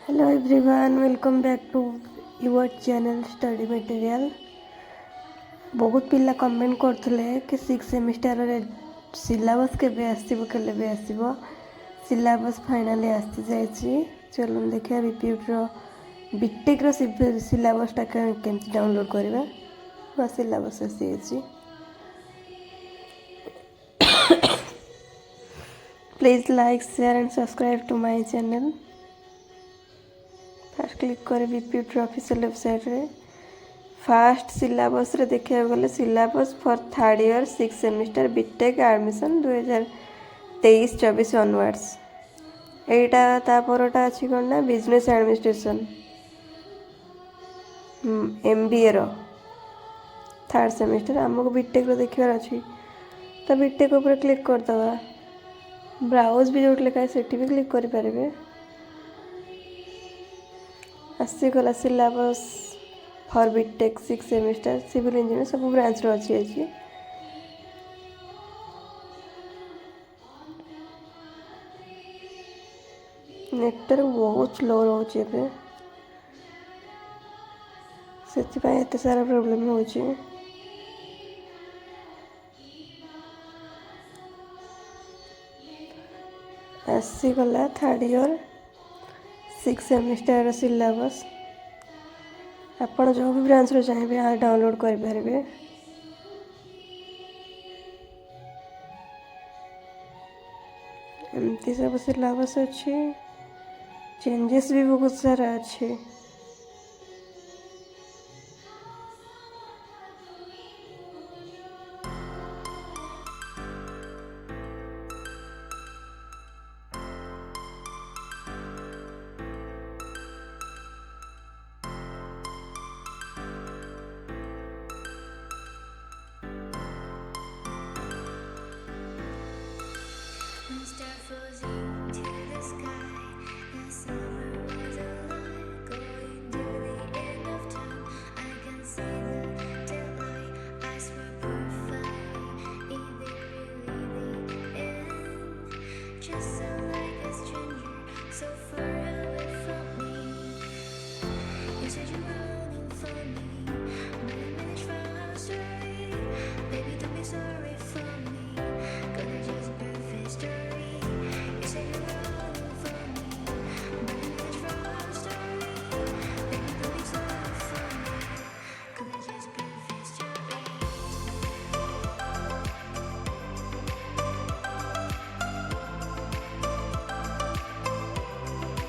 Hello everyone, welcome back to your channel Study Material. बहुत पिला comment करथले कि 6 semester रे सिलेबस केबे आसीबो केले आसीबो सिलेबस फाइनली आसी जायछि। चलो देखिए बीपीएफ रो बीटेक रो सिलेबस टा केमति डाउनलोड करबा बा सिलेबस आसी जायछि। Please like share and subscribe to my channel. First click करे बीपीएफ ऑफिशियल वेबसाइट रे फास्ट सिलेबस रे देखिया गले syllabus for third year 6 semester BTech admission 2023-24 onwards एटा ता परटा अछि कोन बिजनेस एडमिनिस्ट्रेशन एमबीए रो थर्ड सेमिस्टर हमको बीटेक रो देखिबार अछि। तो बीटेक ऊपर क्लिक कर दवा ब्राउज भी जोट लेखा सेठी भी क्लिक करि परबे। आसीगला syllabus for BTech 6 semester civil engineer सब ब्रांच रो अछि। नेटवर्क बहुत स्लो रोचे पे से एते सारा प्रॉब्लम होची। आसीगला थर्ड ईयर 6 सेमिस्टर सिलेबस आपण जो भी ब्रांच रो चाहिए आ डाउनलोड कर पारे। एमती सब सिलेबस अच्छे चेंजेस भी बहुत सारा अच्छे। Start floating to the sky. The summer was alive, going to the end of time. I can see the daylight. Eyes were perfect. Is it really the end? Just so like a stranger, so far